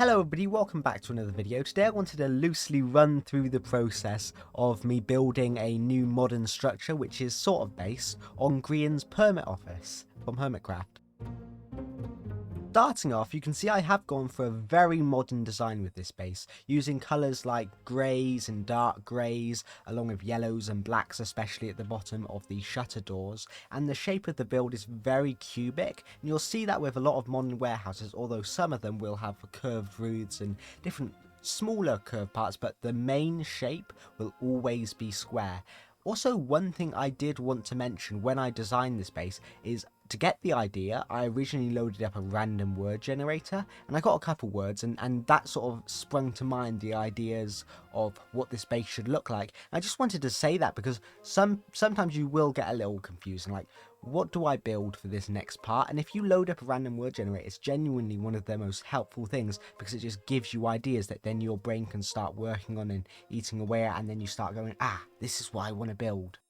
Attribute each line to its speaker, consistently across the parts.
Speaker 1: Hello everybody, welcome back to another video. Today I wanted to loosely run through the process of me building a new modern structure which is sort of based on Grian's Permit Office from Hermitcraft. Starting off, you can see I have gone for a very modern design with this base, using colours like greys and dark greys, along with yellows and blacks, especially at the bottom of the shutter doors, and the shape of the build is very cubic, and you'll see that with a lot of modern warehouses, although some of them will have curved roofs and different smaller curved parts, but the main shape will always be square. Also, one thing I did want to mention when I designed this base is to get the idea, I originally loaded up a random word generator, and I got a couple words, and that sort of sprung to mind the ideas of what this base should look like. I just wanted to say that because sometimes you will get a little confused, and like, what do I build for this next part? And if you load up a random word generator, it's genuinely one of the most helpful things because it just gives you ideas that then your brain can start working on and eating away at, and then you start going, this is what I want to build.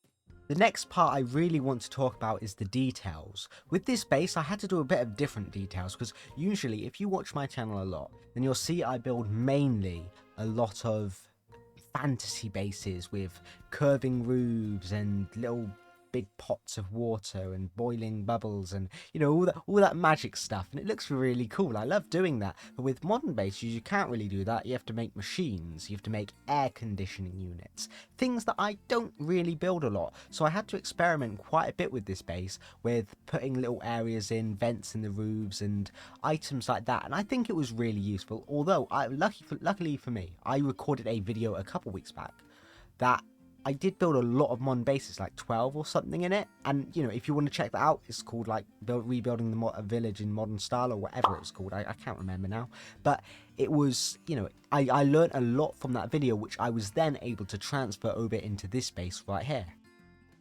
Speaker 1: The next part I really want to talk about is the details. With this base, I had to do a bit of different details because usually if you watch my channel a lot, then you'll see I build mainly a lot of fantasy bases with curving roofs and little big pots of water and boiling bubbles and, you know, all that magic stuff, and it looks really cool. I love doing that. But with modern bases, you can't really do that. You have to make machines, you have to make air conditioning units, things that I don't really build a lot. So I had to experiment quite a bit with this base, with putting little areas in, vents in the roofs and items like that, and I think it was really useful. Although luckily for me, I recorded a video a couple weeks back that I did build a lot of modern bases, like 12 or something in it. And, you know, if you want to check that out, it's called like rebuilding the village in modern style or whatever it was called. I can't remember now. But it was, you know, I learned a lot from that video, which I was then able to transfer over into this base right here.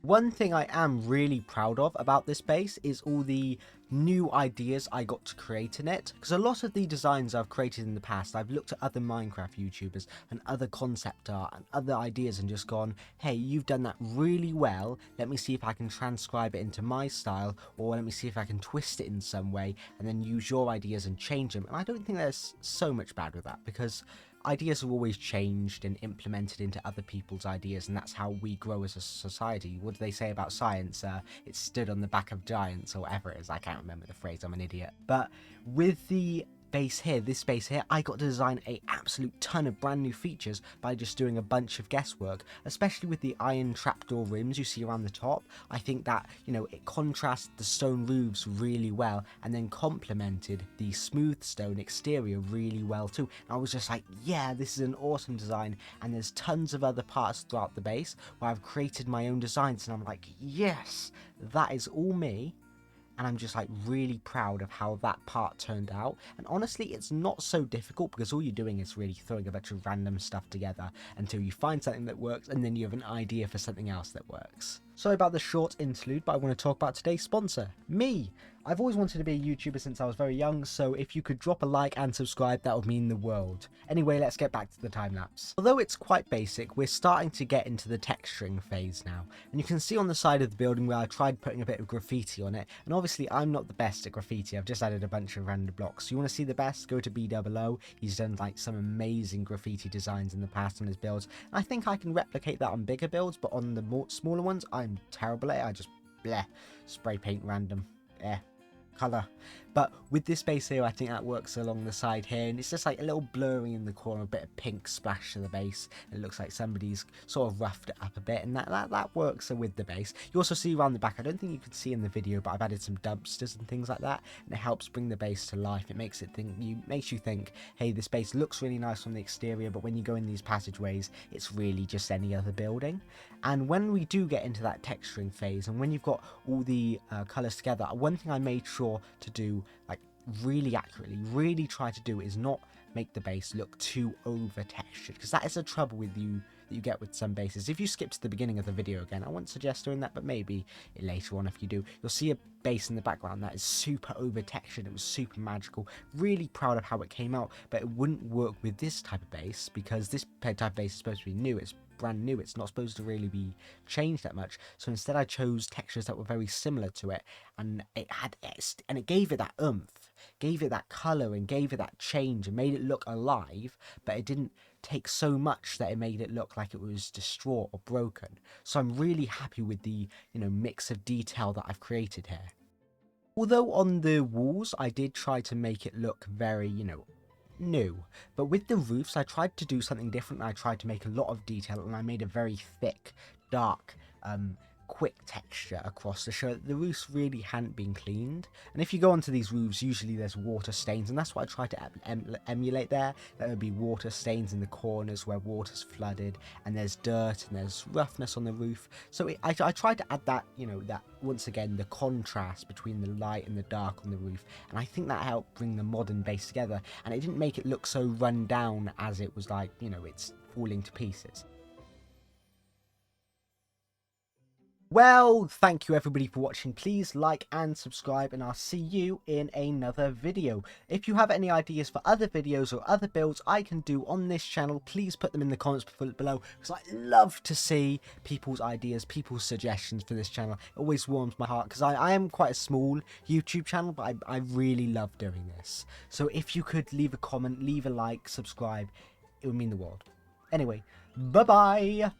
Speaker 1: One thing I am really proud of about this base is all the new ideas I got to create in it, because a lot of the designs I've created in the past, I've looked at other Minecraft YouTubers and other concept art and other ideas and just gone, hey, you've done that really well, let me see if I can transcribe it into my style, or let me see if I can twist it in some way and then use your ideas and change them. And I don't think there's so much bad with that, because ideas are always changed and implemented into other people's ideas, and that's how we grow as a society. What do they say about science? It stood on the back of giants, or whatever it is. I can't remember the phrase, I'm an idiot. But with the base here, this base here, I got to design a absolute ton of brand new features by just doing a bunch of guesswork, especially with the iron trapdoor rims you see around the top. I think that, you know, it contrasts the stone roofs really well and then complemented the smooth stone exterior really well too. And I was just like, yeah, this is an awesome design. And there's tons of other parts throughout the base where I've created my own designs, and I'm like, yes, that is all me. And I'm just like really proud of how that part turned out. And honestly, it's not so difficult because all you're doing is really throwing a bunch of random stuff together until you find something that works, and then you have an idea for something else that works. Sorry about the short interlude, but I want to talk about today's sponsor, me. I've always wanted to be a YouTuber since I was very young, so if you could drop a like and subscribe, that would mean the world. Anyway, let's get back to the time lapse. Although it's quite basic, we're starting to get into the texturing phase now, and you can see on the side of the building where I tried putting a bit of graffiti on it, and obviously I'm not the best at graffiti, I've just added a bunch of random blocks. So you want to see the best? Go to BOO. He's done like some amazing graffiti designs in the past on his builds, and I think I can replicate that on bigger builds, but on the smaller ones, I'm terrible at it. I just spray paint random color. But with this base here, I think that works along the side here, and it's just like a little blurring in the corner, a bit of pink splash to the base. It looks like somebody's sort of roughed it up a bit, and that works with the base. You also see around the back, I don't think you can see in the video, but I've added some dumpsters and things like that, and it helps bring the base to life. It makes you think, hey, this base looks really nice from the exterior, but when you go in these passageways, it's really just any other building. And when we do get into that texturing phase, and when you've got all the colors together, one thing I made sure to do, like really accurately, really try to do, is not make the base look too over textured, because that is a trouble with you that you get with some bases. If you skip to the beginning of the video again, I wouldn't suggest doing that, but maybe later on if you do, you'll see a base in the background that is super over textured. It was super magical. Really proud of how it came out, but it wouldn't work with this type of base because this type of base is supposed to be new. It's brand new. It's not supposed to really be changed that much. So instead I chose textures that were very similar to it, and it gave it that oomph, gave it that color, and gave it that change, and made it look alive, but it didn't take so much that it made it look like it was distraught or broken. So I'm really happy with the, mix of detail that I've created here. Although on the walls I did try to make it look very, new, but with the roofs I tried to do something different. I tried to make a lot of detail, and I made a very thick, dark, quick texture across to show that the roofs really hadn't been cleaned. And if you go onto these roofs, usually there's water stains, and that's what I tried to emulate there. There would be water stains in the corners where water's flooded, and there's dirt and there's roughness on the roof. So I tried to add that, that once again, the contrast between the light and the dark on the roof, and I think that helped bring the modern base together, and it didn't make it look so run down as it was like, it's falling to pieces. Well, thank you everybody for watching. Please like and subscribe, and I'll see you in another video. If you have any ideas for other videos or other builds I can do on this channel, please put them in the comments below, because I love to see people's ideas, people's suggestions for this channel. It always warms my heart, because I am quite a small YouTube channel, but I really love doing this. So if you could leave a comment, leave a like, subscribe, it would mean the world. Anyway, bye-bye!